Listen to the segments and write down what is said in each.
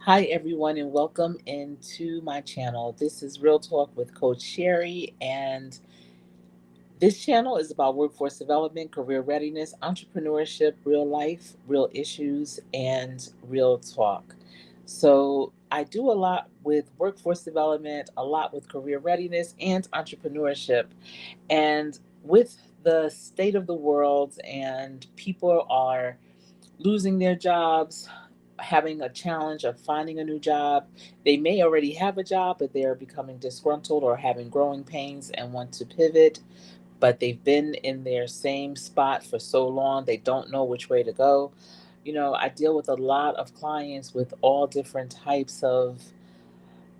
Hi, everyone, and welcome into my channel. This is Real Talk with Coach Sherry, and this channel is about workforce development, career readiness, entrepreneurship, real life, real issues, and real talk. So, I do a lot with workforce development, a lot with career readiness, and entrepreneurship. And with the state of the world, and people are losing their jobs, having a challenge of finding a new job. They may already have a job, but they are becoming disgruntled or having growing pains and want to pivot, but they've been in their same spot for so long, they don't know which way to go. I deal with a lot of clients with all different types of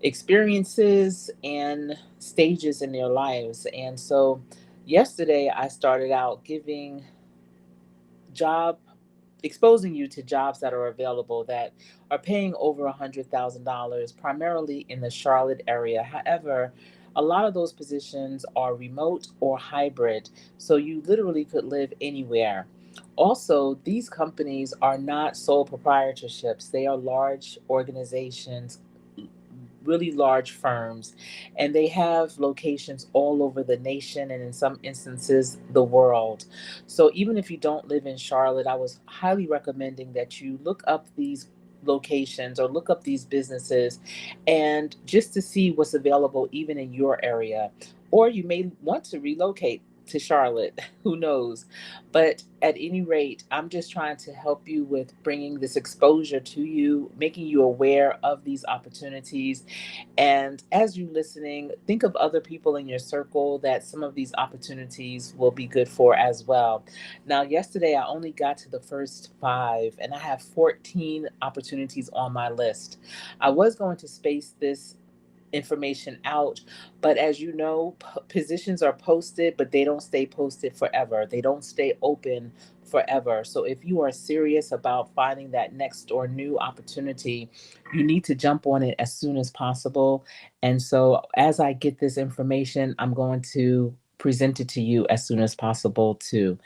experiences and stages in their lives. And so yesterday I started out giving job exposing you to jobs that are available that are paying over $100,000, primarily in the Charlotte area. However, a lot of those positions are remote or hybrid, so you literally could live anywhere. Also, these companies are not sole proprietorships, they are large organizations, really large firms, and they have locations all over the nation and in some instances the world. So even if you don't live in Charlotte, I was highly recommending that you look up these locations or look up these businesses and just to see what's available even in your area. Or you may want to relocate to Charlotte, who knows? But at any rate, I'm just trying to help you with bringing this exposure to you, making you aware of these opportunities, and as you're listening, think of other people in your circle that some of these opportunities will be good for as well. Now, yesterday I only got to the first five, and I have 14 opportunities on my list. I was going to space this information out. But as you know, positions are posted, but they don't stay posted forever. They don't stay open forever. So if you are serious about finding that next or new opportunity, you need to jump on it as soon as possible. And so as I get this information, I'm going to present it to you as soon as possible too.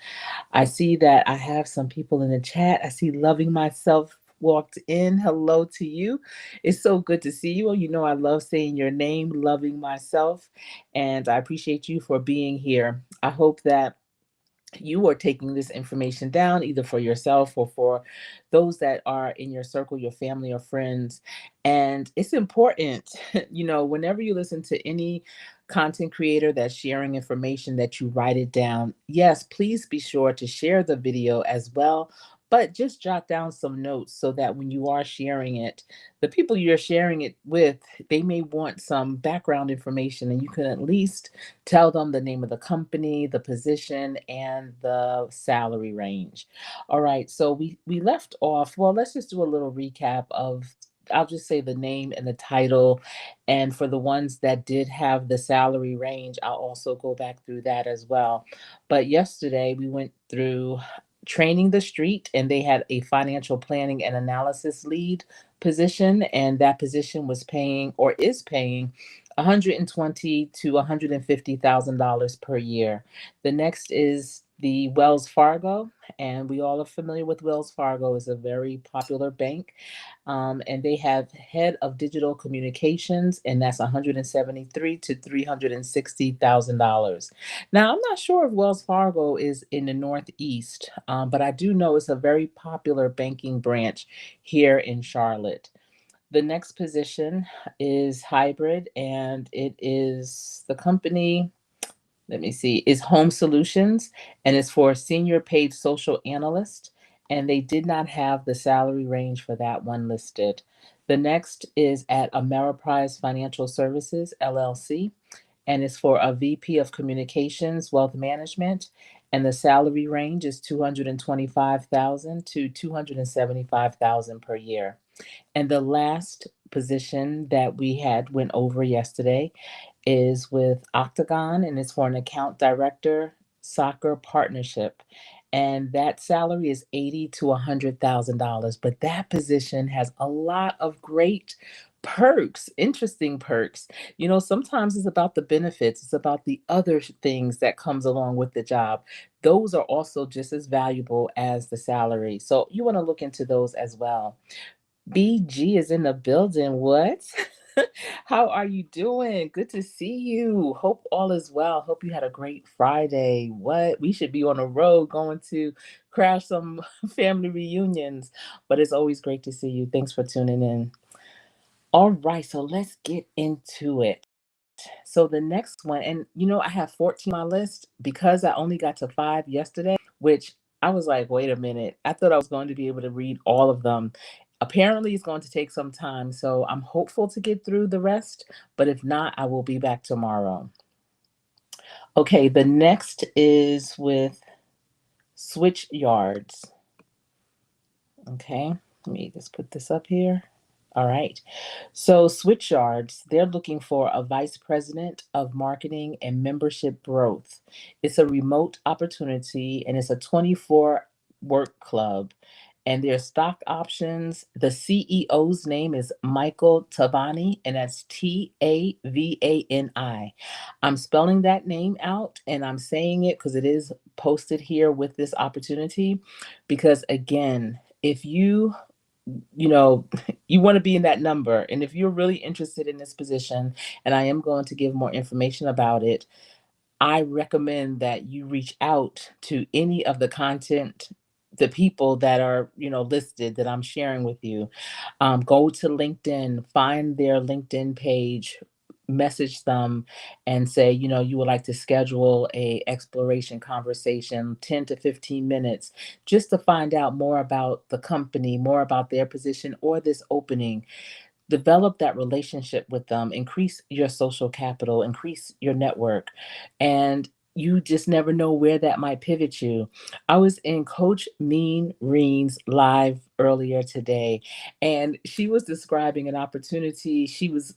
I see that I have some people in the chat. I see Loving Myself walked in. Hello to you. It's so good to see you. You know, I love saying your name, Loving Myself, and I appreciate you for being here. I hope that you are taking this information down either for yourself or for those that are in your circle, your family or friends. And it's important, whenever you listen to any content creator that's sharing information, that you write it down. Yes, please be sure to share the video as well, but just jot down some notes so that when you are sharing it, the people you're sharing it with, they may want some background information, and you can at least tell them the name of the company, the position, and the salary range. All right, so we left off. Well, let's just do a little recap of, I'll just say the name and the title. And for the ones that did have the salary range, I'll also go back through that as well. But yesterday we went through training the street, and they had a financial planning and analysis lead position, and that position was paying or is paying 120 to $150,000 per year. The next is the Wells Fargo, and we all are familiar with Wells Fargo. Is a very popular bank, and they have head of digital communications, and that's 173 to $360,000. Now, I'm not sure if Wells Fargo is in the Northeast, but I do know it's a very popular banking branch here in Charlotte. The next position is hybrid, and it is the company, let me see, is Home Solutions, and it's for a senior paid social analyst. And they did not have the salary range for that one listed. The next is at Ameriprise Financial Services, LLC, and it's for a VP of Communications, Wealth Management, and the salary range is 225,000 to 275,000 per year. And the last position that we had went over yesterday is with Octagon, and it's for an account director soccer partnership. And that salary is 80 to $100,000. But that position has a lot of great perks, interesting perks. Sometimes it's about the benefits, it's about the other things that comes along with the job. Those are also just as valuable as the salary. So you want to look into those as well. BG is in the building. What? How are you doing? Good to see you. Hope all is well. Hope you had a great Friday. What? We should be on the road going to crash some family reunions, but it's always great to see you. Thanks for tuning in. All right, so let's get into it. So the next one, and I have 14 on my list because I only got to five yesterday, which I was like, wait a minute. I thought I was going to be able to read all of them. Apparently, it's going to take some time. So I'm hopeful to get through the rest, but if not, I will be back tomorrow. Okay, the next is with Switch Yards. Okay, let me just put this up here. All right. So, Switchyards, they're looking for a vice president of marketing and membership growth. It's a remote opportunity and it's a 24 work club. And their stock options, the CEO's name is Michael Tavani, and that's Tavani. I'm spelling that name out and I'm saying it because it is posted here with this opportunity. Because again, if you know, you want to be in that number. And if you're really interested in this position, and I am going to give more information about it, I recommend that you reach out to any of the content, the people that are, listed that I'm sharing with you. Go to LinkedIn, find their LinkedIn page, message them and say, you would like to schedule a exploration conversation, 10 to 15 minutes, just to find out more about the company, more about their position or this opening. Develop that relationship with them, increase your social capital, increase your network, and you just never know where that might pivot you. I was in Coach Mean Reen's live earlier today, and she was describing an opportunity. She was,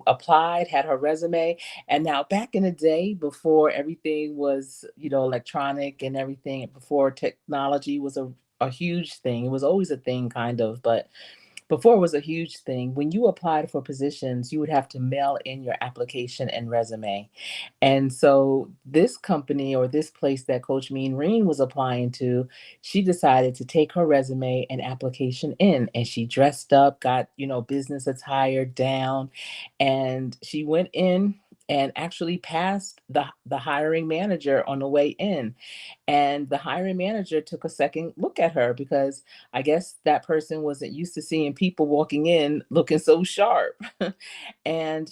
applied, had her resume, and now back in the day before everything was, electronic and everything, before technology was a huge thing. It was always a thing, kind of, but before it was a huge thing. When you applied for positions, you would have to mail in your application and resume. And so this company or this place that Coach Mean Reen was applying to, she decided to take her resume and application in. And she dressed up, got, business attire down, and she went in and actually passed the hiring manager on the way in. And the hiring manager took a second look at her because I guess that person wasn't used to seeing people walking in looking so sharp. And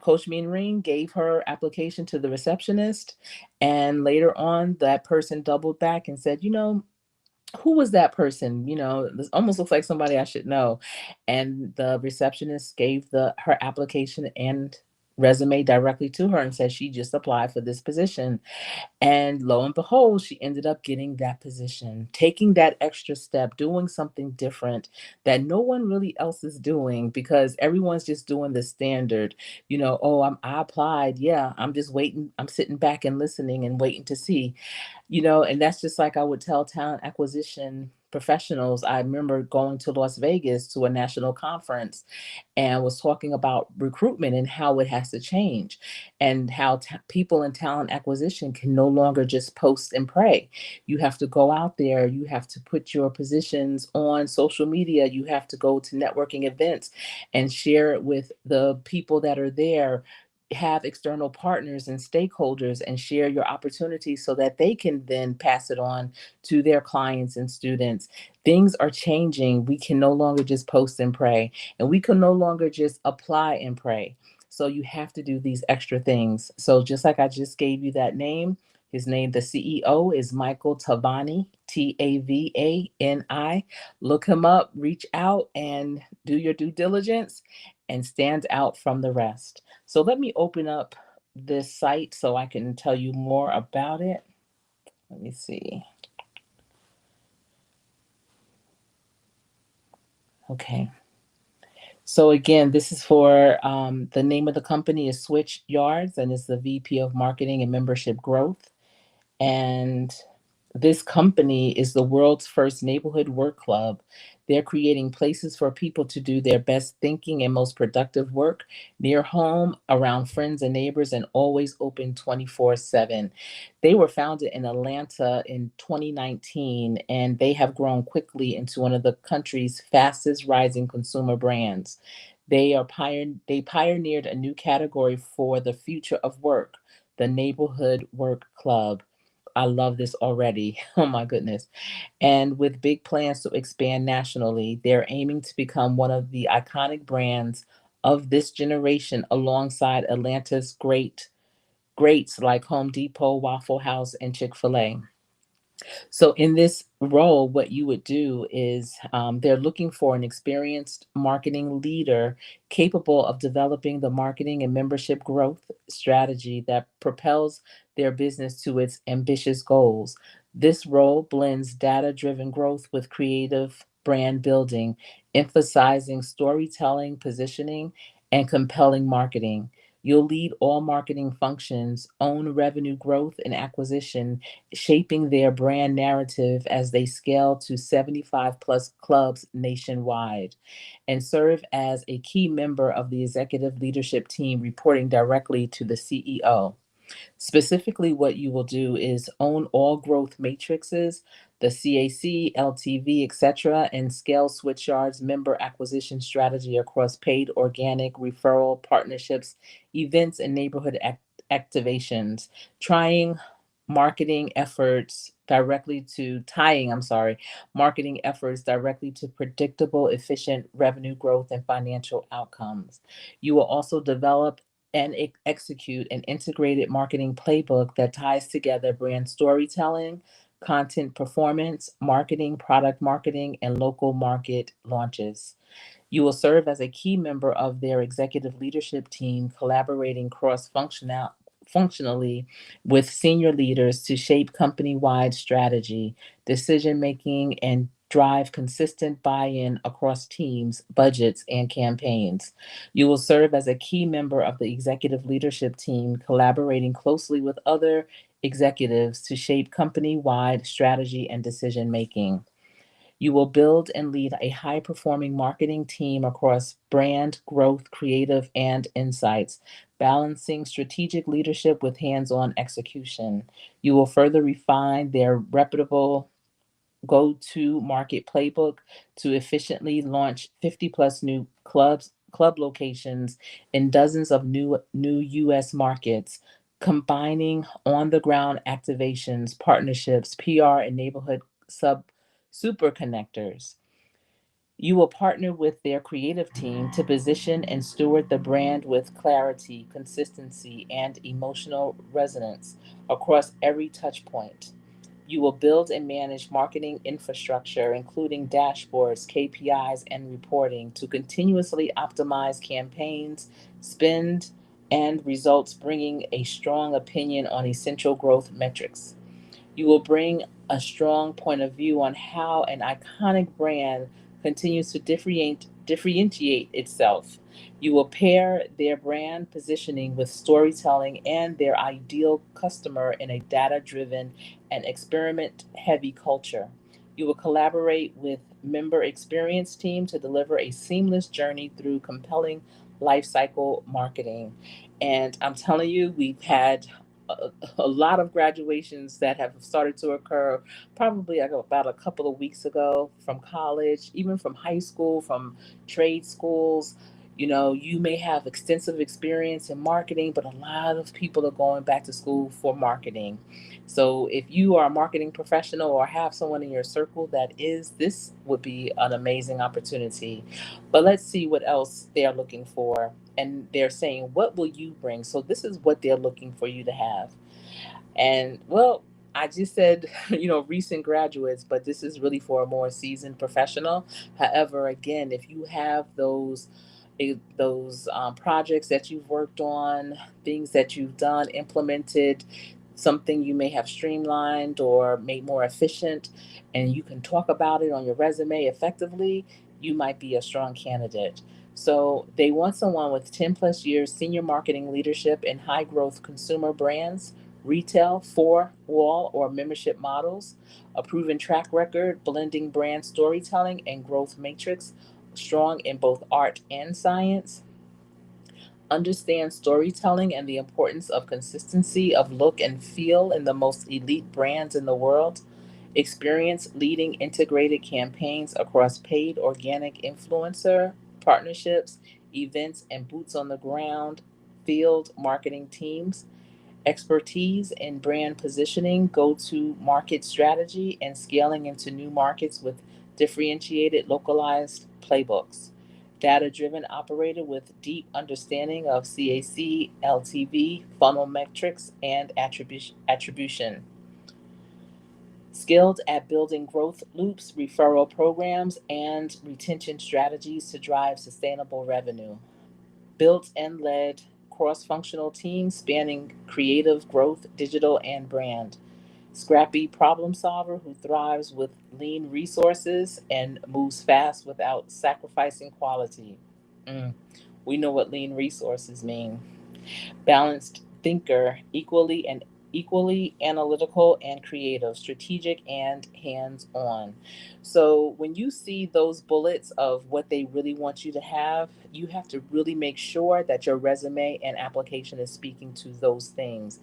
Coach Mean Ring gave her application to the receptionist. And later on, that person doubled back and said, who was that person? This almost looks like somebody I should know. And the receptionist gave her application and resume directly to her and said she just applied for this position. And lo and behold, she ended up getting that position, taking that extra step, doing something different that no one really else is doing because everyone's just doing the standard. Oh, I applied. Yeah, I'm just waiting. I'm sitting back and listening and waiting to see. And that's just like I would tell talent acquisition professionals. I remember going to Las Vegas to a national conference and was talking about recruitment and how it has to change and how people in talent acquisition can no longer just post and pray. You have to go out there, you have to put your positions on social media, you have to go to networking events and share it with the people that are there, have external partners and stakeholders and share your opportunities so that they can then pass it on to their clients and students. Things are changing. We can no longer just post and pray, and we can no longer just apply and pray. So you have to do these extra things. So just like I just gave you that name, his name, the CEO is Michael Tavani, Tavani. Look him up, reach out, and do your due diligence and stand out from the rest. So let me open up this site so I can tell you more about it. Let me see. Okay. So again, this is for the name of the company is Switch Yards, and it's the VP of Marketing and Membership Growth. And This company is the world's first neighborhood work club. They're creating places for people to do their best thinking and most productive work near home, around friends and neighbors, and always open 24/7. They were founded in Atlanta in 2019, and they have grown quickly into one of the country's fastest rising consumer brands. They pioneered a new category for the future of work, the neighborhood work club. I love this already. Oh my goodness. And with big plans to expand nationally, they're aiming to become one of the iconic brands of this generation alongside Atlanta's greats like Home Depot, Waffle House, and Chick-fil-A. So in this role, what you would do is they're looking for an experienced marketing leader capable of developing the marketing and membership growth strategy that propels their business to its ambitious goals. This role blends data-driven growth with creative brand building, emphasizing storytelling, positioning, and compelling marketing. You'll lead all marketing functions, own revenue growth and acquisition, shaping their brand narrative as they scale to 75 plus clubs nationwide, and serve as a key member of the executive leadership team reporting directly to the CEO. Specifically, what you will do is own all growth matrices, the CAC, LTV, etc., and scale Switchyard's member acquisition strategy across paid, organic, referral, partnerships, events, and neighborhood activations. Trying marketing efforts directly to tying, I'm sorry, marketing efforts directly to predictable, efficient revenue growth and financial outcomes. You will also develop and execute an integrated marketing playbook that ties together brand storytelling, content performance, marketing, product marketing, and local market launches. You will serve as a key member of their executive leadership team, collaborating functionally with senior leaders to shape company-wide strategy, decision making, and drive consistent buy-in across teams, budgets, and campaigns. You will serve as a key member of the executive leadership team, collaborating closely with other executives to shape company-wide strategy and decision making. You will build and lead a high performing marketing team across brand, growth, creative, and insights, balancing strategic leadership with hands on execution. You will further refine their reputable go to market playbook to efficiently launch 50 plus new club locations in dozens of new US markets, combining on the ground activations, partnerships, PR, and neighborhood sub super connectors. You will partner with their creative team to position and steward the brand with clarity, consistency, and emotional resonance across every touch point. You will build and manage marketing infrastructure, including dashboards, KPIs, and reporting to continuously optimize campaigns, spend, and results, bringing a strong opinion on essential growth metrics. You will bring a strong point of view on how an iconic brand continues to differentiate itself. You will pair their brand positioning with storytelling and their ideal customer in a data driven and experiment heavy culture. You will collaborate with member experience team to deliver a seamless journey through compelling lifecycle marketing. And I'm telling you, we've had a lot of graduations that have started to occur probably like about a couple of weeks ago from college, even from high school, from trade schools. You know, you may have extensive experience in marketing, but a lot of people are going back to school for marketing. So if you are a marketing professional or have someone in your circle that is, this would be an amazing opportunity. But let's see what else they're looking for. And they're saying, what will you bring? So this is what they're looking for you to have. And well, I just said, recent graduates, but this is really for a more seasoned professional. However, again, if you have those projects that you've worked on, things that you've done, implemented, something you may have streamlined or made more efficient, and you can talk about it on your resume effectively, you might be a strong candidate. So they want someone with 10 plus years senior marketing leadership in high growth consumer brands, retail, four wall, or membership models, a proven track record, blending brand storytelling and growth matrix, strong in both art and science, understand storytelling and the importance of consistency of look and feel in the most elite brands in the world, experience leading integrated campaigns across paid organic influencer partnerships, events, and boots on the ground field marketing teams, expertise in brand positioning, go to market strategy, and scaling into new markets with differentiated, localized playbooks. Data driven operator with deep understanding of CAC, LTV, funnel metrics, and attribution. Skilled at building growth loops, referral programs, and retention strategies to drive sustainable revenue. Built and led cross functional teams spanning creative growth, digital, and brand. Scrappy problem solver who thrives with lean resources and moves fast without sacrificing quality. Mm, we know what lean resources mean. Balanced thinker, equally analytical and creative, strategic and hands-on. So when you see those bullets of what they really want you to have, you have to really make sure that your resume and application is speaking to those things.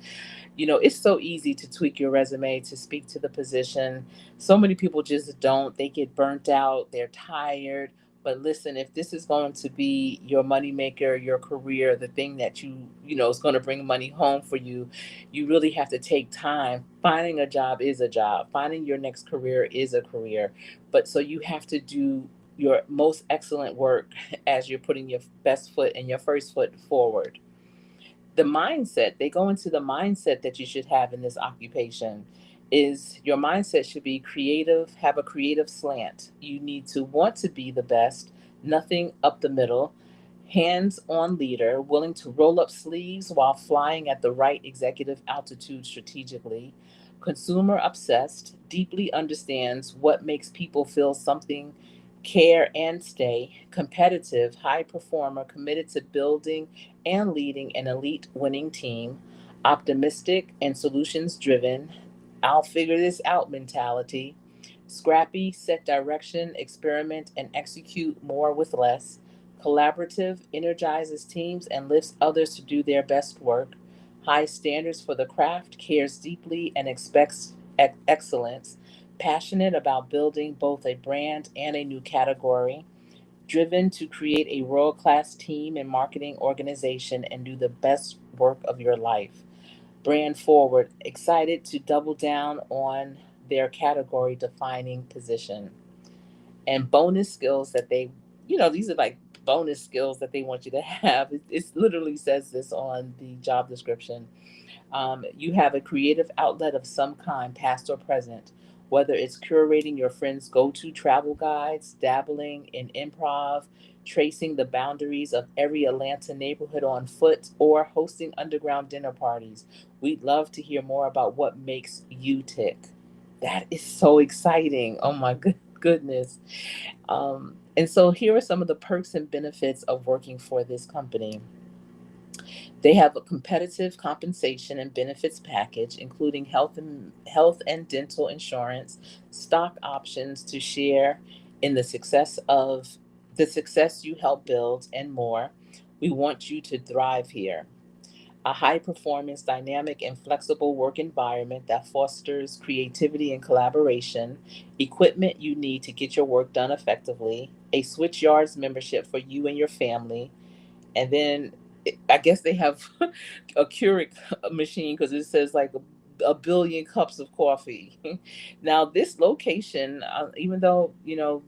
It's so easy to tweak your resume to speak to the position. So many people just don't. They get burnt out, they're tired. But listen, if this is going to be your moneymaker, your career, the thing that is going to bring money home for you, you really have to take time. Finding a job is a job. Finding your next career is a career. But so you have to do your most excellent work as you're putting your best foot and your first foot forward. The mindset, they go into the mindset that you should have in this occupation is your mindset should be creative, have a creative slant. You need to want to be the best, nothing up the middle, hands-on leader, willing to roll up sleeves while flying at the right executive altitude strategically, consumer obsessed, deeply understands what makes people feel something, care and stay, competitive, high performer, committed to building and leading an elite winning team, optimistic and solutions driven, I'll figure this out mentality, scrappy, set direction, experiment, and execute more with less, collaborative, energizes teams and lifts others to do their best work, high standards for the craft, cares deeply and expects excellence, passionate about building both a brand and a new category, driven to create a world class team and marketing organization and do the best work of your life. Brand forward, excited to double down on their category defining position. And bonus skills that these are like bonus skills that they want you to have. It literally says this on the job description. You have a creative outlet of some kind, past or present, whether it's curating your friends' go to travel guides, dabbling in improv, tracing the boundaries of every Atlanta neighborhood on foot, or hosting underground dinner parties. We'd love to hear more about what makes you tick. That is so exciting. Oh my goodness. And so here are some of the perks and benefits of working for this company. They have a competitive compensation and benefits package, including health and dental insurance, stock options to share in the success you help build, and more. We want you to thrive here. A high performance, dynamic, and flexible work environment that fosters creativity and collaboration, equipment you need to get your work done effectively, a Switch Yards membership for you and your family, and then I guess they have a Keurig machine because it says like a billion cups of coffee. Now, this location, even though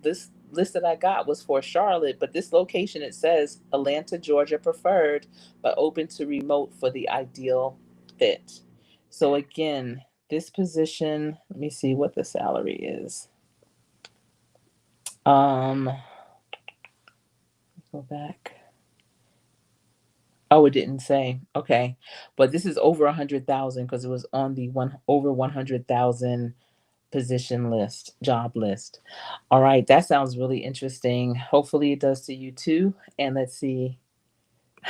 this list that I got was for Charlotte, but this location it says Atlanta, Georgia preferred, but open to remote for the ideal fit. So again, this position, let me see what the salary is. Go back. Oh, it didn't say. Okay. But this is over 100,000 because it was on the one over 100,000 position list, job list. All right, that sounds really interesting. Hopefully it does to you too. And let's see.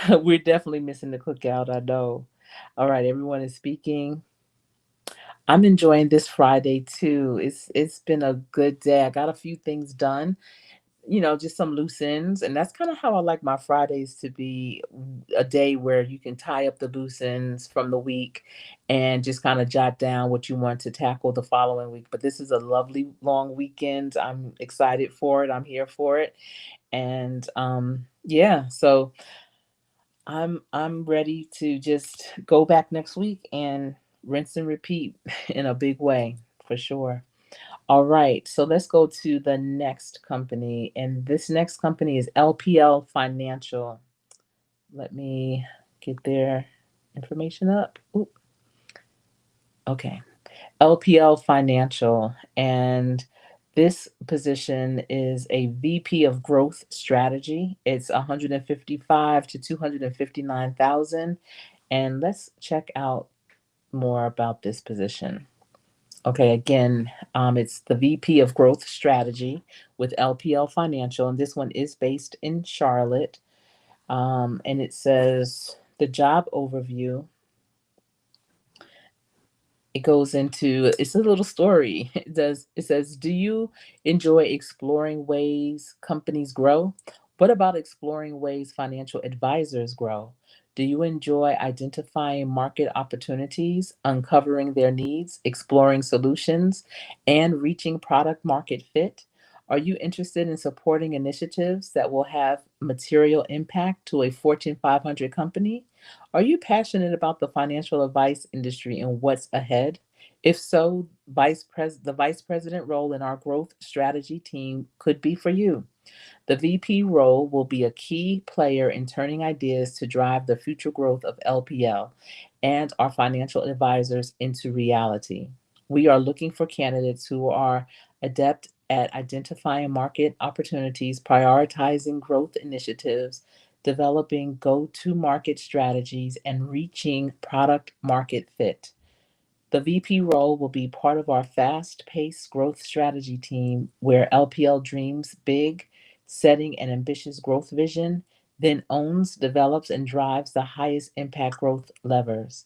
We're definitely missing the cookout, I know. All right, everyone is speaking. I'm enjoying this Friday too. It's been a good day. I got a few things done, just some loose ends, and that's kind of how I like my Fridays to be, a day where you can tie up the loose ends from the week and just kind of jot down what you want to tackle the following week. But this is a lovely long weekend. I'm excited for it. I'm here for it. And yeah, so I'm ready to just go back next week and rinse and repeat in a big way for sure. All right, so let's go to the next company, and this next company is LPL Financial. Let me get their information up. Ooh, okay. LPL Financial, and this position is a VP of Growth Strategy. It's 155 to 259,000, and let's check out more about this position. Okay, again, it's the VP of Growth Strategy with LPL Financial, and this one is based in Charlotte. And it says the job overview, it goes into, it's a little story. It says, do you enjoy exploring ways companies grow? What about exploring ways financial advisors grow? Do you enjoy identifying market opportunities, uncovering their needs, exploring solutions, and reaching product market fit? Are you interested in supporting initiatives that will have material impact to a Fortune 500 company? Are you passionate about the financial advice industry and what's ahead? If so, the vice president role in our growth strategy team could be for you. The VP role will be a key player in turning ideas to drive the future growth of LPL and our financial advisors into reality. We are looking for candidates who are adept at identifying market opportunities, prioritizing growth initiatives, developing go to market strategies, and reaching product market fit. The VP role will be part of our fast paced growth strategy team where LPL dreams big, setting an ambitious growth vision, then owns, develops, and drives the highest impact growth levers,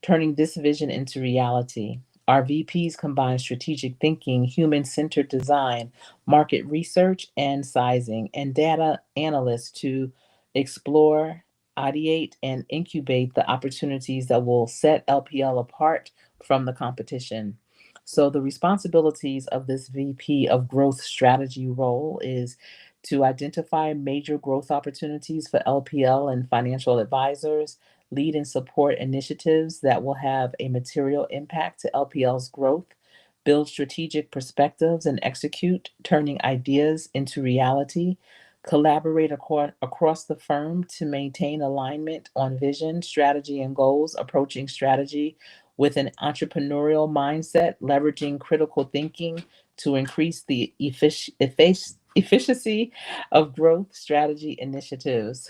turning this vision into reality. Our VPs combine strategic thinking, human centered design, market research and sizing, and data analysts to explore, ideate, and incubate the opportunities that will set LPL apart from the competition. So, the responsibilities of this VP of growth strategy role is to identify major growth opportunities for LPL and financial advisors, lead and support initiatives that will have a material impact to LPL's growth, build strategic perspectives and execute, turning ideas into reality, collaborate across the firm to maintain alignment on vision, strategy, and goals, approaching strategy with an entrepreneurial mindset, leveraging critical thinking to increase the efficiency of growth strategy initiatives.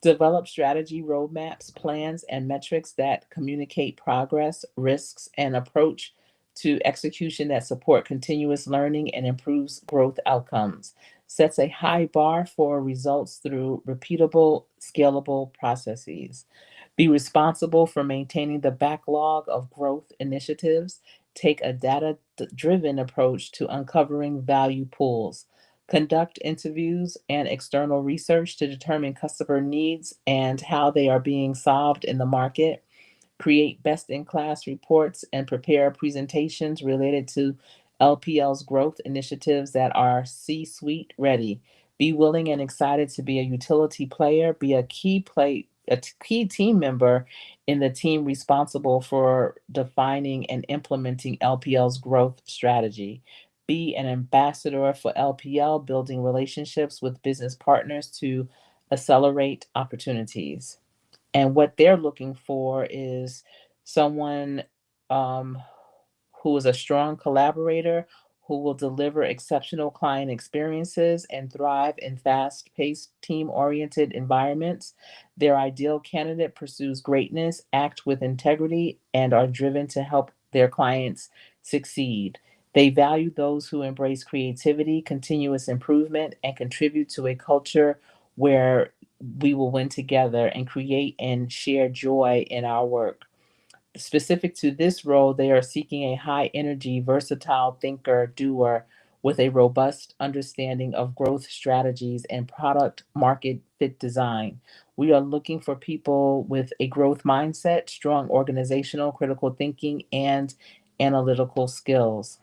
Develop strategy roadmaps, plans, and metrics that communicate progress, risks, and approach to execution that support continuous learning and improves growth outcomes. Sets a high bar for results through repeatable, scalable processes. Be responsible for maintaining the backlog of growth initiatives. Take a data driven approach to uncovering value pools. Conduct interviews and external research to determine customer needs and how they are being solved in the market. Create best in class reports and prepare presentations related to LPL's growth initiatives that are C suite ready. Be willing and excited to be a utility player, be a key team member in the team responsible for defining and implementing LPL's growth strategy. Be an ambassador for LPL, building relationships with business partners to accelerate opportunities. And what they're looking for is someone um, who is a strong collaborator, who will deliver exceptional client experiences and thrive in fast paced, team oriented environments. Their ideal candidate pursues greatness, act with integrity, and are driven to help their clients succeed. They value those who embrace creativity, continuous improvement, and contribute to a culture where we will win together and create and share joy in our work. Specific to this role, they are seeking a high energy, versatile thinker, doer with a robust understanding of growth strategies and product market fit design. We are looking for people with a growth mindset, strong organizational, critical thinking, and analytical skills.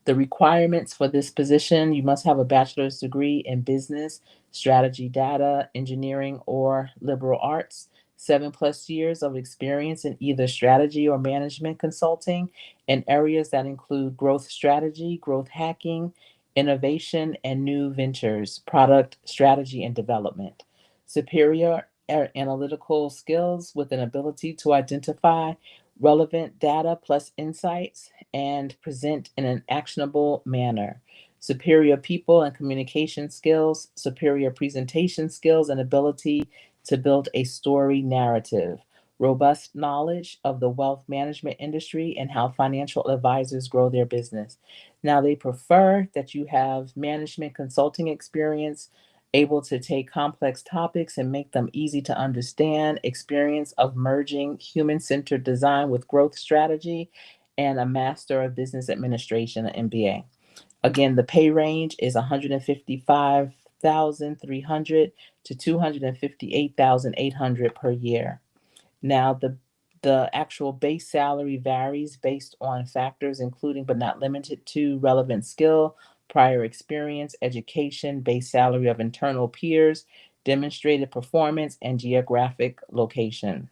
The requirements for this position, you must have a bachelor's degree in business, strategy, data, engineering, or liberal arts, 7+ years of experience in either strategy or management consulting in areas that include growth strategy, growth hacking, innovation, and new ventures, product strategy and development. Superior analytical skills with an ability to identify relevant data plus insights and present in an actionable manner. Superior people and communication skills, superior presentation skills, and ability to build a story narrative. Robust knowledge of the wealth management industry and how financial advisors grow their business. Now, they prefer that you have management consulting experience, able to take complex topics and make them easy to understand, experience of merging human centered design with growth strategy, and a Master of Business Administration, an MBA. Again, the pay range is 155,300 to 258,800 per year. Now, the actual base salary varies based on factors including but not limited to relevant skill, prior experience, education, base salary of internal peers, demonstrated performance, and geographic location.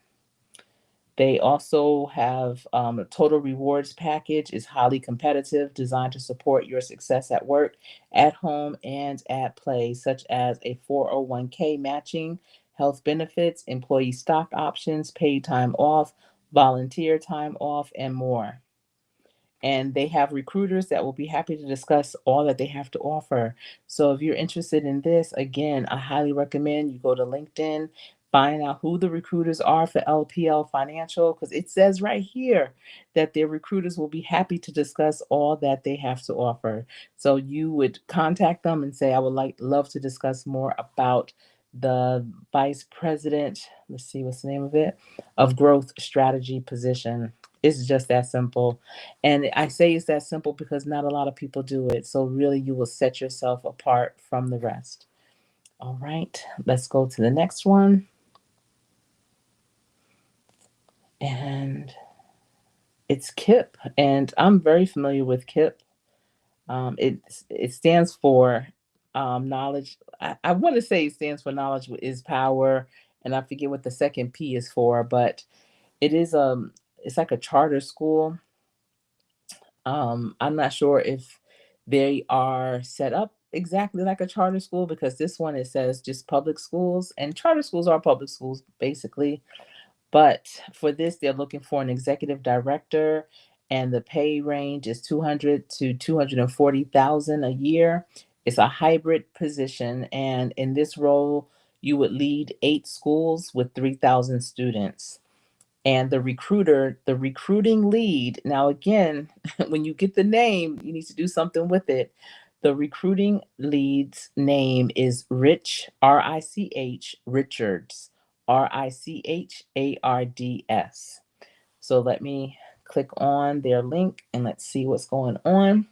They also have a total rewards package is highly competitive, designed to support your success at work, at home, and at play, such as a 401k matching, health benefits, employee stock options, paid time off, volunteer time off, and more. And they have recruiters that will be happy to discuss all that they have to offer. So if you're interested in this, again, I highly recommend you go to LinkedIn, find out who the recruiters are for LPL Financial, because it says right here that their recruiters will be happy to discuss all that they have to offer. So you would contact them and say, I would love to discuss more about the vice president, let's see what's the name of it, of growth strategy position. It's just that simple. And I say it's that simple because not a lot of people do it. So really you will set yourself apart from the rest. All right, let's go to the next one. And it's KIP. And I'm very familiar with KIP. It stands for knowledge. I want to say it stands for knowledge is power. And I forget what the second P is for, but it is it's like a charter school. I'm not sure if they are set up exactly like a charter school because this one it says just public schools, and charter schools are public schools basically. But for this, they're looking for an executive director, and the pay range is 200 to 240,000 a year. It's a hybrid position, and in this role, you would lead 8 schools with 3,000 students. And the recruiting lead, now again, when you get the name, you need to do something with it. The recruiting lead's name is Rich, RICH, Richards, RICHARDS. So let me click on their link and let's see what's going on.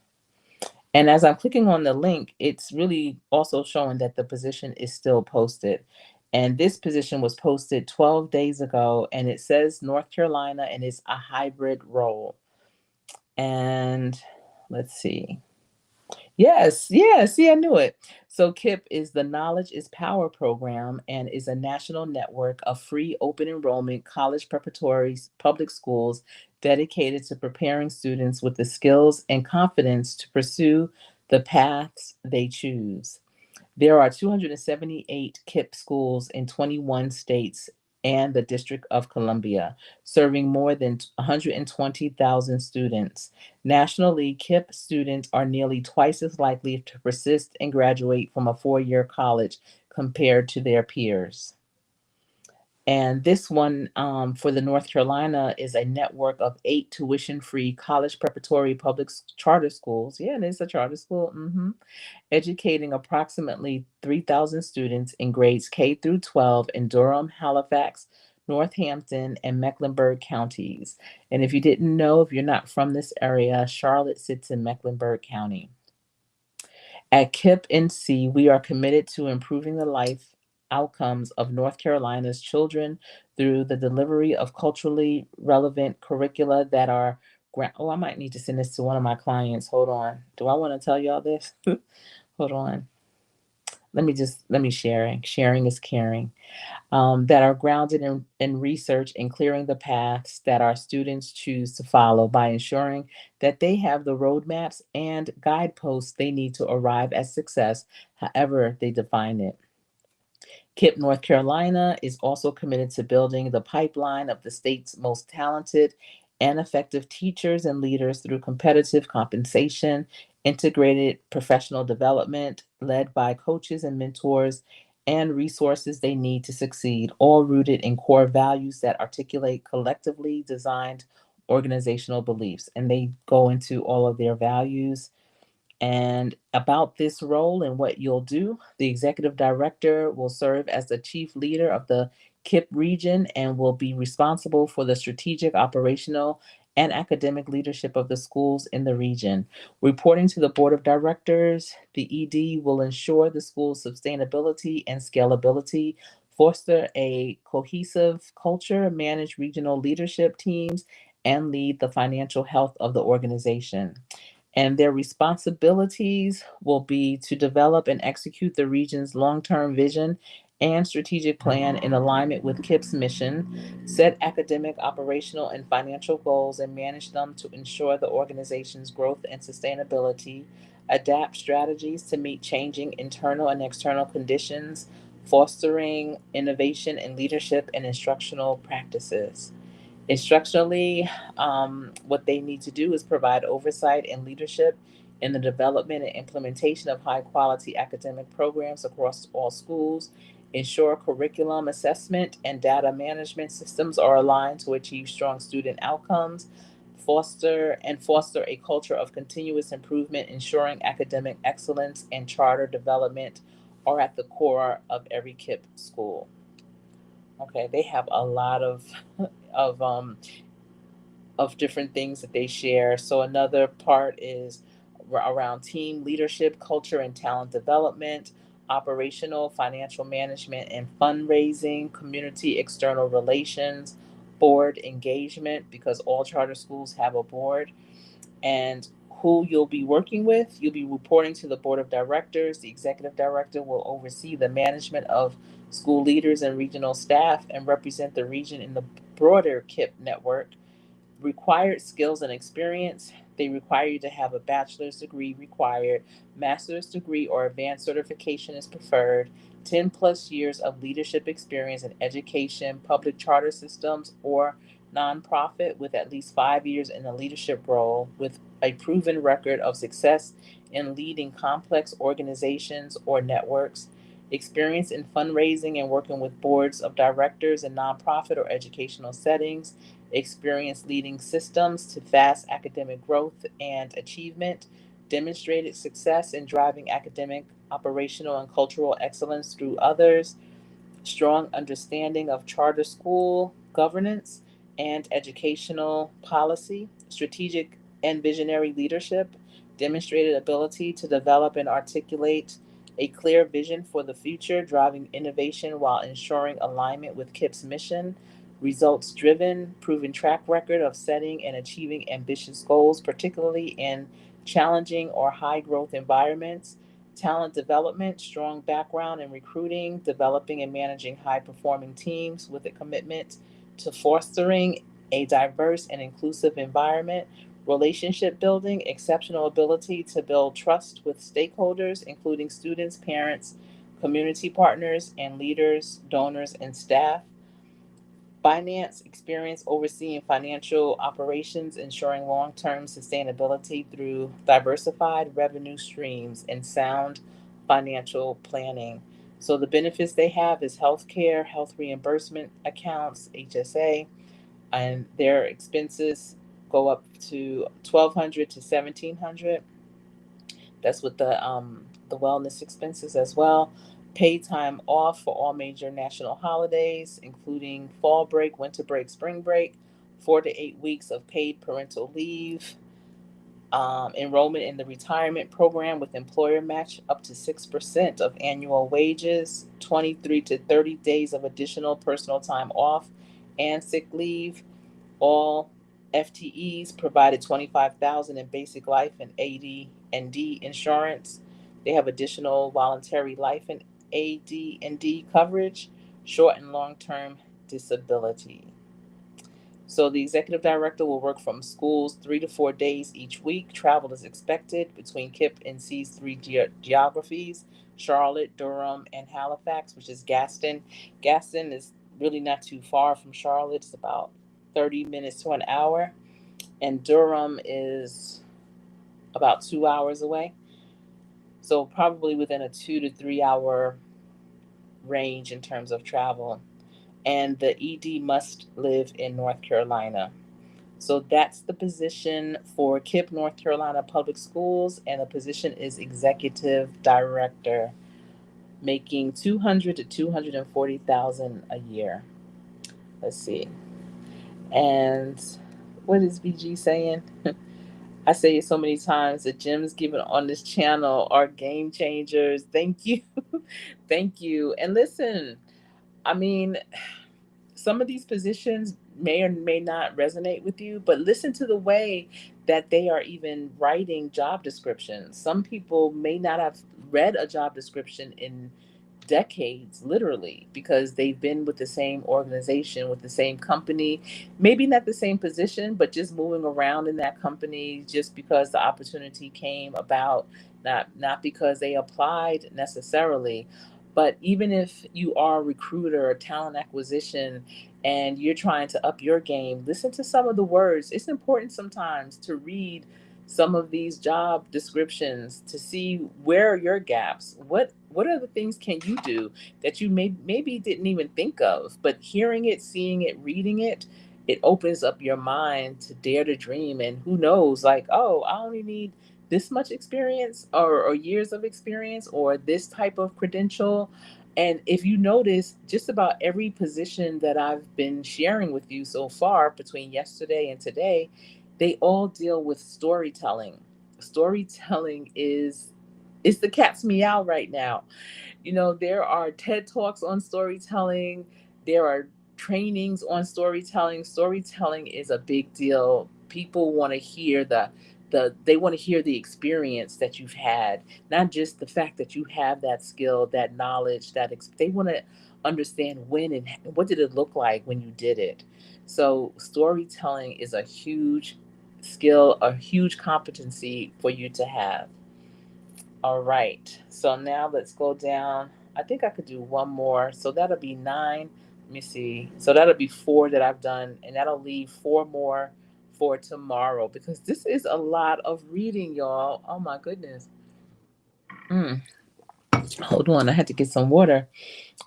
And as I'm clicking on the link, it's really also showing that the position is still posted. And this position was posted 12 days ago, and it says North Carolina, and it's a hybrid role. And let's see. Yes, yes, see, I knew it. So KIP is the Knowledge is Power program and is a national network of free open enrollment college preparatory public schools dedicated to preparing students with the skills and confidence to pursue the paths they choose. There are 278 KIP schools in 21 states and the District of Columbia, serving more than 120,000 students. Nationally, KIP students are nearly twice as likely to persist and graduate from a 4-year college compared to their peers. And this one for the North Carolina is a network of 8 tuition-free college preparatory public charter schools. Yeah, and it's a charter school. Educating approximately 3,000 students in grades K through 12 in Durham, Halifax, Northampton, and Mecklenburg counties. And if you didn't know, if you're not from this area, Charlotte sits in Mecklenburg County. At KIPP NC, we are committed to improving the life outcomes of North Carolina's children through the delivery of culturally relevant curricula that are oh, I might need to send this to one of my clients. Hold on. Do I want to tell y'all this? Hold on. Let me sharing. Sharing is caring. That are grounded in research and clearing the paths that our students choose to follow by ensuring that they have the roadmaps and guideposts they need to arrive at success, however they define it. KIPP North Carolina is also committed to building the pipeline of the state's most talented and effective teachers and leaders through competitive compensation, integrated professional development led by coaches and mentors, and resources they need to succeed, all rooted in core values that articulate collectively designed organizational beliefs. And they go into all of their values and about this role and what you'll do. The executive director will serve as the chief leader of the KIPP region and will be responsible for the strategic, operational, and academic leadership of the schools in the region. Reporting to the board of directors, the ED will ensure the school's sustainability and scalability, foster a cohesive culture, manage regional leadership teams, and lead the financial health of the organization. And their responsibilities will be to develop and execute the region's long term vision and strategic plan in alignment with KIPP's mission, set academic, operational, and financial goals, and manage them to ensure the organization's growth and sustainability, adapt strategies to meet changing internal and external conditions, fostering innovation in leadership and instructional practices. Instructionally, what they need to do is provide oversight and leadership in the development and implementation of high quality academic programs across all schools, ensure curriculum assessment and data management systems are aligned to achieve strong student outcomes, foster a culture of continuous improvement, ensuring academic excellence and charter development are at the core of every KIPP school. Okay, they have a lot of um, of different things that they share. So another part is around team leadership, culture and talent development, operational, financial management and fundraising, community external relations, board engagement, because all charter schools have a board, and who you'll be working with. You'll be reporting to the board of directors. The executive director will oversee the management of school leaders and regional staff and represent the region in the broader KIPP network. Required skills and experience. They require you to have a bachelor's degree required, master's degree or advanced certification is preferred, 10 plus years of leadership experience in education, public charter systems, or nonprofit with at least 5 years in a leadership role with a proven record of success in leading complex organizations or networks, experience in fundraising and working with boards of directors in nonprofit or educational settings, experience leading systems to fast academic growth and achievement, demonstrated success in driving academic, operational, and cultural excellence through others, strong understanding of charter school governance and educational policy, strategic and visionary leadership, demonstrated ability to develop and articulate a clear vision for the future, driving innovation while ensuring alignment with KIPP's mission, results driven, proven track record of setting and achieving ambitious goals, particularly in challenging or high growth environments, talent development, strong background in recruiting, developing and managing high performing teams with a commitment to fostering a diverse and inclusive environment, relationship building, exceptional ability to build trust with stakeholders, including students, parents, community partners, and leaders, donors, and staff. Finance experience overseeing financial operations, ensuring long term sustainability through diversified revenue streams and sound financial planning. So, the benefits they have is healthcare, health reimbursement accounts, HSA, and their expenses go up to 1,200 to 1,700. That's with the wellness expenses as well. paid time off for all major national holidays, including fall break, winter break, spring break, 4 to 8 weeks of paid parental leave, enrollment in the retirement program with employer match up to 6% of annual wages, 23 to 30 days of additional personal time off and sick leave. All FTEs provided 25,000 in basic life and AD&D insurance. They have additional voluntary life and AD&D coverage, short and long-term disability. So the executive director will work from schools 3 to 4 days each week. Travel is expected between KIP and C's three geographies: Charlotte, Durham, and Halifax, which is Gaston. Gaston is really not too far from Charlotte. It's about 30 minutes to an hour. And Durham is about 2 hours away. So probably within a 2 to 3 hour range in terms of travel. And the ED must live in North Carolina. So that's the position for KIP North Carolina Public Schools, and the position is executive director, making 200 to 240,000 a year. Let's see. And what is BG saying? I say it so many times. The gems given on this channel are game changers. Thank you. Thank you. And listen, I mean, some of these positions may or may not resonate with you, but listen to the way that they are even writing job descriptions. Some people may not have read a job description in decades, literally, because they've been with the same organization, with the same company, maybe not the same position, but just moving around in that company just because the opportunity came about, not because they applied necessarily. But even if you are a recruiter or talent acquisition and you're trying to up your game, listen to some of the words. It's important sometimes to read some of these job descriptions to see where are your gaps. What other things can you do that you maybe didn't even think of? But hearing it, seeing it, reading it, it opens up your mind to dare to dream. And who knows, like, oh, I only need this much experience, or years of experience, or this type of credential. And if you notice, just about every position that I've been sharing with you so far between yesterday and today, they all deal with storytelling. Storytelling is the cat's meow right now. There are TED Talks on storytelling, there are trainings on storytelling. Storytelling is a big deal. People want to hear they want to hear the experience that you've had, not just the fact that you have that skill, that knowledge, they want to understand when and what did it look like when you did it. So storytelling is a huge skill, a huge competency for you to have. All right. So now let's go down. I think I could do one more. So that'll be nine. Let me see. So that'll be four that I've done, and that'll leave four more for tomorrow because this is a lot of reading, y'all. Oh my goodness. Mm, hold on. I had to get some water.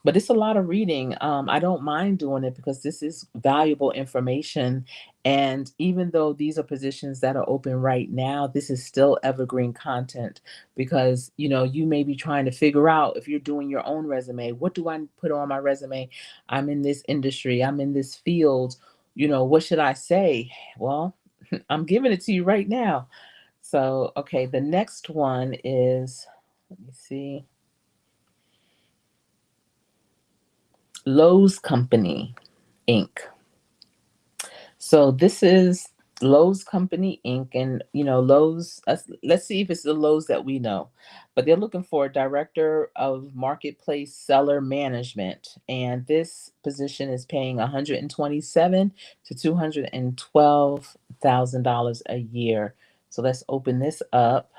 But it's a lot of reading. I don't mind doing it because this is valuable information. And even though these are positions that are open right now, this is still evergreen content because, you may be trying to figure out if you're doing your own resume, what do I put on my resume? I'm in this industry, I'm in this field. What should I say? Well, I'm giving it to you right now. So, okay, the next one is, let me see, Lowe's Company Inc. So this is Lowe's Company Inc. And Lowe's. Let's see if it's the Lowe's that we know. But they're looking for a director of marketplace seller management, and this position is paying 127 to $212,000 a year. So let's open this up.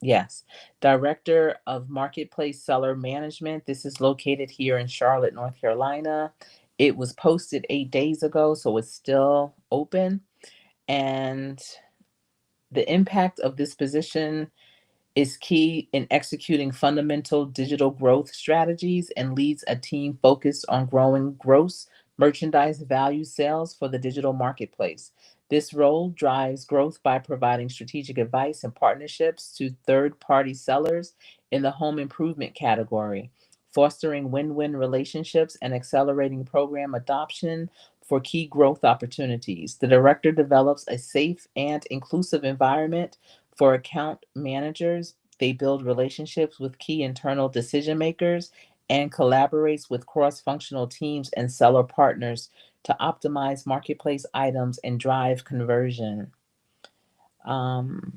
Yes, Director of Marketplace Seller Management. This is located here in Charlotte, North Carolina. It was posted 8 days ago, so it's still open. And the impact of this position is key in executing fundamental digital growth strategies and leads a team focused on growing gross merchandise value sales for the digital marketplace. This role drives growth by providing strategic advice and partnerships to third party sellers in the home improvement category, fostering win-win relationships and accelerating program adoption for key growth opportunities. The director develops a safe and inclusive environment for account managers. They build relationships with key internal decision makers and collaborates with cross-functional teams and seller partners to optimize marketplace items and drive conversion. Um,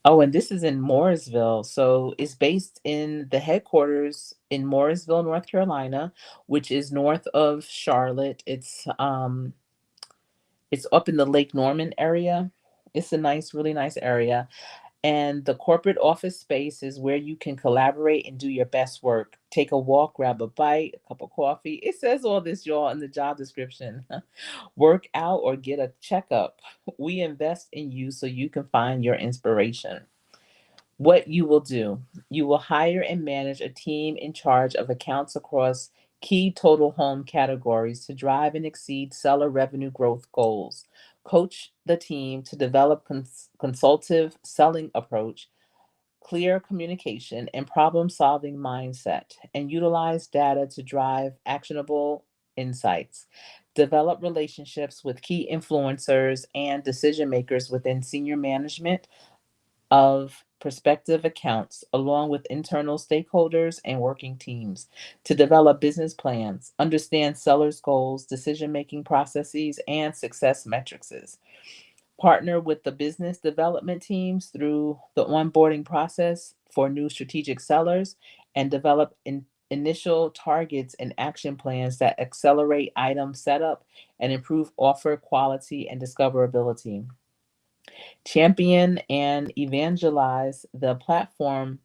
Oh, and this is in Mooresville. So it's based in the headquarters in Mooresville, North Carolina, which is north of Charlotte. It's up in the Lake Norman area. It's a nice, really nice area. And the corporate office space is where you can collaborate and do your best work. Take a walk, grab a bite, a cup of coffee. It says all this, y'all, in the job description. Work out or get a checkup. We invest in you so you can find your inspiration. What you will do: you will hire and manage a team in charge of accounts across key total home categories to drive and exceed seller revenue growth goals. Coach the team to develop consultative selling approach, clear communication, and problem solving mindset, and utilize data to drive actionable insights. Develop relationships with key influencers and decision makers within senior management of prospective accounts, along with internal stakeholders and working teams, to develop business plans, understand sellers' goals, decision making processes, and success metrics. Partner with the business development teams through the onboarding process for new strategic sellers, and develop initial targets and action plans that accelerate item setup and improve offer quality and discoverability. Champion and evangelize the platform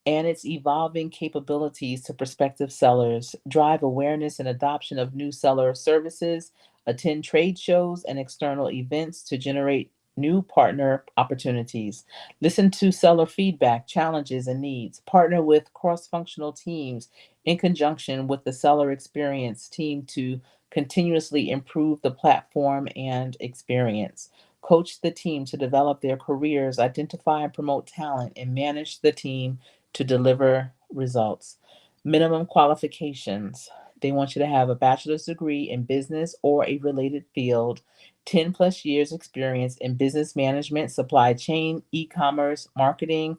and its evolving capabilities to prospective sellers, drive awareness and adoption of new seller services, attend trade shows and external events to generate new partner opportunities, listen to seller feedback, challenges, and needs, partner with cross functional teams in conjunction with the seller experience team to continuously improve the platform and experience. Coach the team to develop their careers, identify and promote talent, and manage the team to deliver results. Minimum qualifications: they want you to have a bachelor's degree in business or a related field, 10 plus years experience in business management, supply chain, e-commerce, marketing,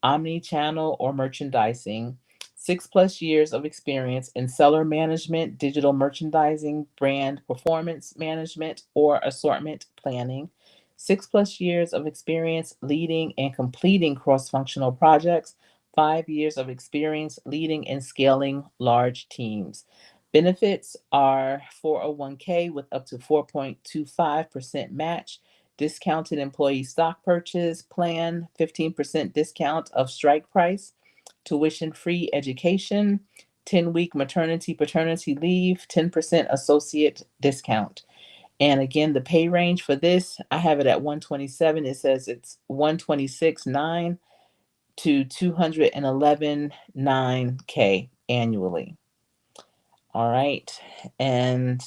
omni-channel or merchandising, 6 plus years of experience in seller management, digital merchandising, brand performance management, or assortment planning, 6 plus years of experience leading and completing cross-functional projects, 5 years of experience leading and scaling large teams. Benefits are 401k with up to 4.25% match, discounted employee stock purchase plan, 15% discount of strike price, tuition free education, 10-week maternity paternity leave, 10% associate discount. And again, the pay range for this, I have it at 127. It says it's 126.9 to 211.9K annually. All right. And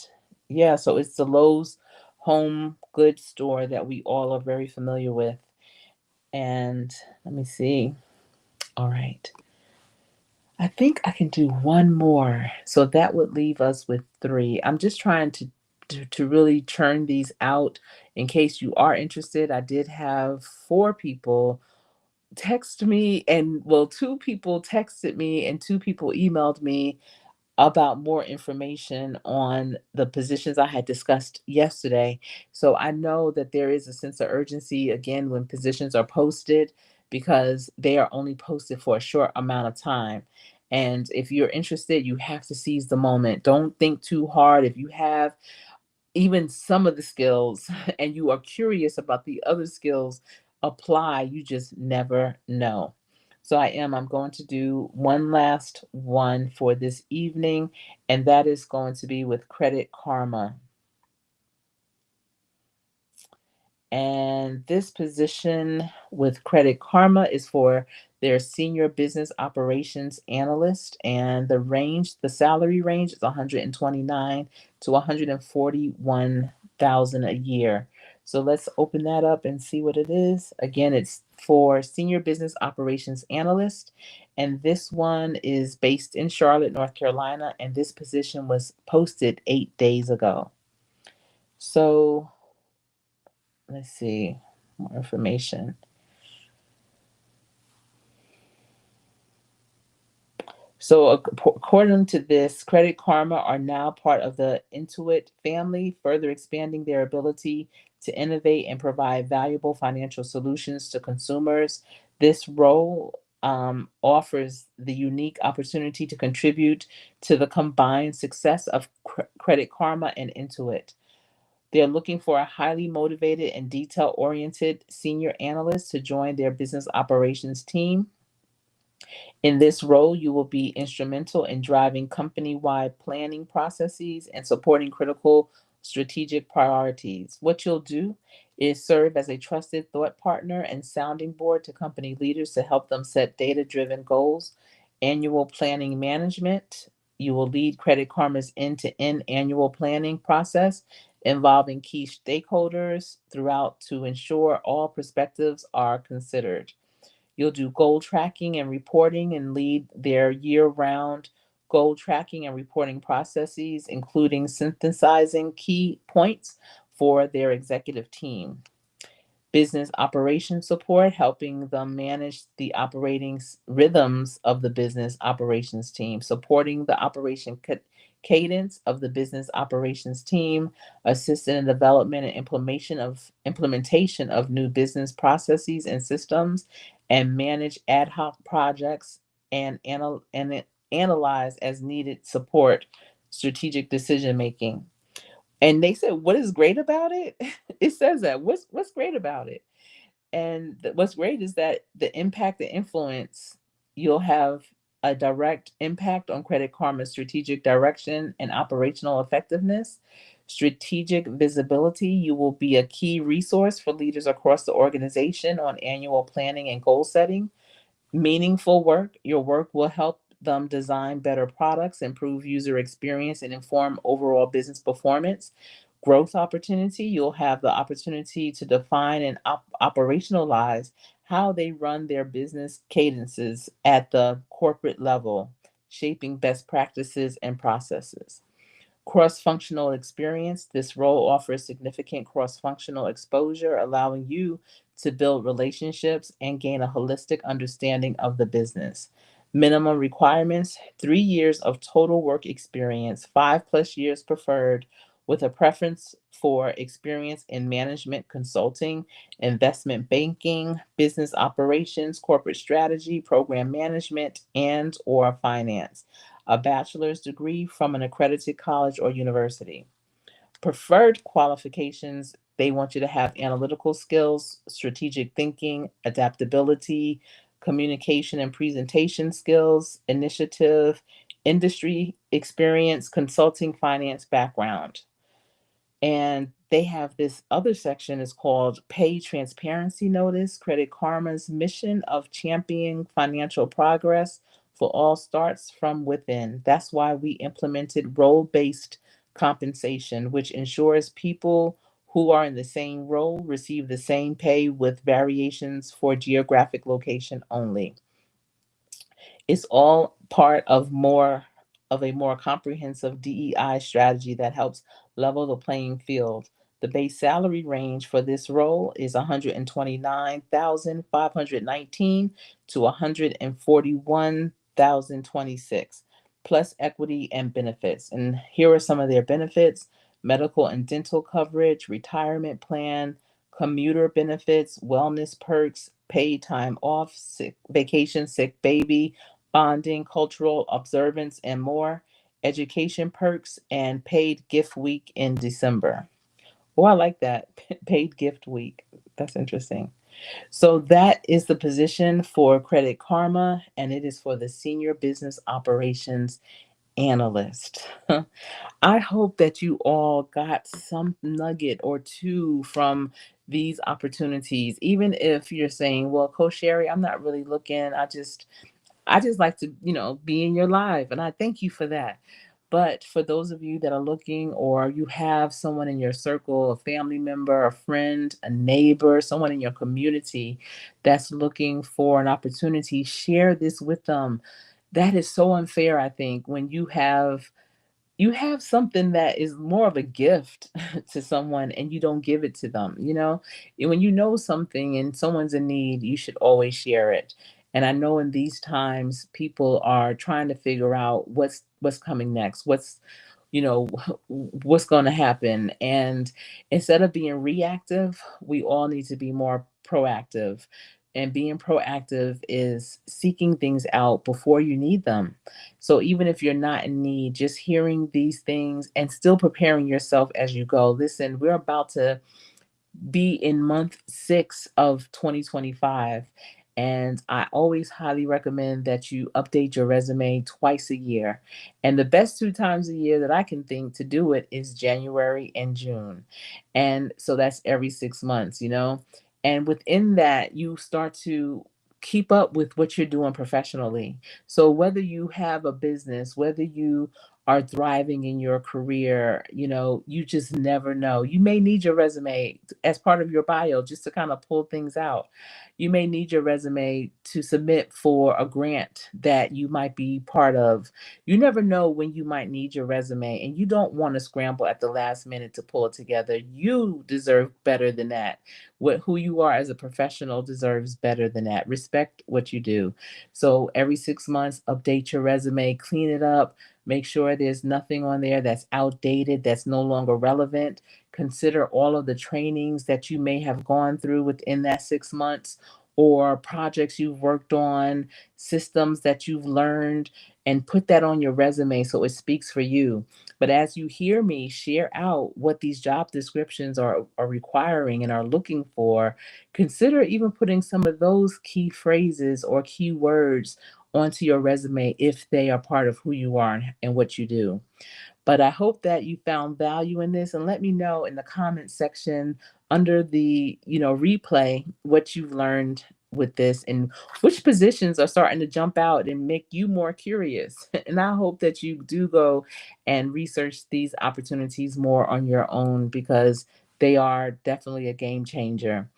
yeah, so it's the Lowe's home goods store that we all are very familiar with. And let me see. All right. I think I can do one more. So that would leave us with three. I'm just trying to really churn these out in case you are interested. I did have four people text me, and well, two people texted me and two people emailed me about more information on the positions I had discussed yesterday. So I know that there is a sense of urgency again when positions are posted, because they are only posted for a short amount of time. And if you're interested, you have to seize the moment. Don't think too hard. If you have even some of the skills and you are curious about the other skills, apply. You just never know. So I'm going to do one last one for this evening, and that is going to be with Credit Karma. And this position with Credit Karma is for their senior business operations analyst. And the salary range is 129 to 141,000 a year. So let's open that up and see what it is. Again, it's for senior business operations analyst, And this one is based in Charlotte, North Carolina, and this position was posted 8 days ago. So let's see more information. So, according to this, Credit Karma are now part of the Intuit family, further expanding their ability to innovate and provide valuable financial solutions to consumers. This role offers the unique opportunity to contribute to the combined success of Credit Karma and Intuit. They're looking for a highly motivated and detail oriented senior analyst to join their business operations team. In this role, you will be instrumental in driving company wide planning processes and supporting critical strategic priorities. What you'll do is serve as a trusted thought partner and sounding board to company leaders to help them set data driven goals, annual planning management. You will lead Credit Karma's end to end annual planning process involving key stakeholders throughout to ensure all perspectives are considered. You'll do goal tracking and reporting and lead their year round goal tracking and reporting processes, including synthesizing key points for their executive team. Business operations support, helping them manage the operating rhythms of the business operations team, supporting the operation cadence of the business operations team, assisting in development and implementation of new business processes and systems, and manage ad hoc projects and analyze as needed support strategic decision making. And they said, what is great about it? It says that. What's great about it? And what's great is that the impact and influence, you'll have a direct impact on Credit Karma's strategic direction and operational effectiveness. Strategic visibility, you will be a key resource for leaders across the organization on annual planning and goal setting. Meaningful work, your work will help them design better products, improve user experience, and inform overall business performance. Growth opportunity, you'll have the opportunity to define and operationalize how they run their business cadences at the corporate level, shaping best practices and processes. Cross functional experience. This role offers significant cross functional exposure, allowing you to build relationships and gain a holistic understanding of the business. Minimum requirements: 3 years of total work experience, 5+ years preferred, with a preference for experience in management consulting, investment banking, business operations, corporate strategy, program management, and or finance. A bachelor's degree from an accredited college or university. Preferred qualifications, they want you to have analytical skills, strategic thinking, adaptability, communication and presentation skills, initiative, industry experience, consulting, finance background. And they have this other section is called Pay Transparency Notice. Credit Karma's mission of championing financial progress for all starts from within. That's why we implemented role based compensation, which ensures people who are in the same role receive the same pay with variations for geographic location only. It's all part of a more comprehensive DEI strategy that helps level the playing field. The base salary range for this role is 129,519 to 141,026, plus equity and benefits. And here are some of their benefits: medical and dental coverage, retirement plan, commuter benefits, wellness perks, paid time off, sick vacation, sick baby, bonding, cultural observance, and more, education perks, and paid gift week in December. Oh, I like that. Paid gift week. That's interesting. So, that is the position for Credit Karma, and it is for the Senior Business Operations Analyst. I hope that you all got some nugget or two from these opportunities, even if you're saying, well, Coach Sherry, I'm not really looking. I just like to, be in your live. And I thank you for that. But for those of you that are looking, or you have someone in your circle, a family member, a friend, a neighbor, someone in your community that's looking for an opportunity, share this with them. That is so unfair, I think, when you have something that is more of a gift to someone and you don't give it to them, you know? When you know something and someone's in need, you should always share it. And I know in these times people are trying to figure out what's coming next, what's going to happen. And instead of being reactive, we all need to be more proactive. And being proactive is seeking things out before you need them. So even if you're not in need, just hearing these things and still preparing yourself as you go. Listen, we're about to be in month 6 of 2025. And I always highly recommend that you update your resume twice a year. And the best 2 times a year that I can think to do it is January and June. And so that's every 6 months, you know? And within that, you start to keep up with what you're doing professionally. So whether you have a business, whether you are thriving in your career, you just never know. You may need your resume as part of your bio just to kind of pull things out. You may need your resume to submit for a grant that you might be part of. You never know when you might need your resume, and you don't want to scramble at the last minute to pull it together. You deserve better than that. Who you are as a professional deserves better than that. Respect what you do. So every 6 months, update your resume, clean it up. Make sure there's nothing on there that's outdated, that's no longer relevant. Consider all of the trainings that you may have gone through within that 6 months, or projects you've worked on, systems that you've learned, and put that on your resume so it speaks for you. But as you hear me share out what these job descriptions are requiring and are looking for, consider even putting some of those key phrases or key words onto your resume if they are part of who you are and what you do. But I hope that you found value in this, and let me know in the comment section under the, replay what you've learned with this and which positions are starting to jump out and make you more curious. And I hope that you do go and research these opportunities more on your own, because they are definitely a game changer.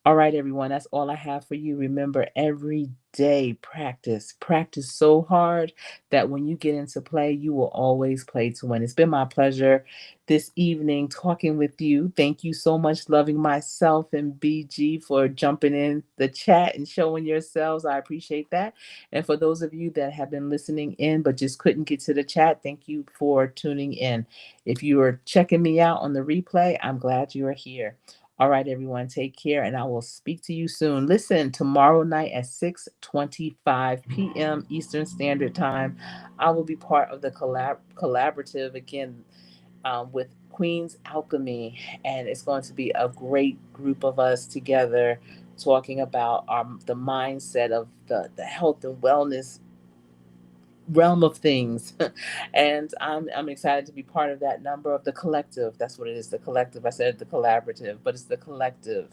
All right, everyone, that's all I have for you. Remember, every day practice. Practice so hard that when you get into play, you will always play to win. It's been my pleasure this evening talking with you. Thank you so much, Loving Myself and BG, for jumping in the chat and showing yourselves. I appreciate that. And for those of you that have been listening in but just couldn't get to the chat, thank you for tuning in. If you are checking me out on the replay, I'm glad you are here. All right, everyone, take care, and I will speak to you soon. Listen, tomorrow night at 6:25 p.m. Eastern Standard Time, I will be part of the collaborative again, with Queen's Alchemy, and it's going to be a great group of us together talking about the mindset of the health and wellness realm of things. And I'm excited to be part of that number of the collective. That's what it is, the collective. I said the collaborative, but it's the collective.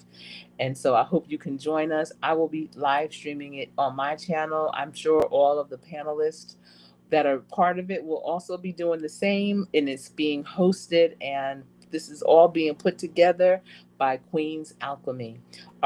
And so I hope you can join us. I will be live streaming it on my channel. I'm sure all of the panelists that are part of it will also be doing the same, and it's being hosted, and this is all being put together by Queen's Alchemy. All right.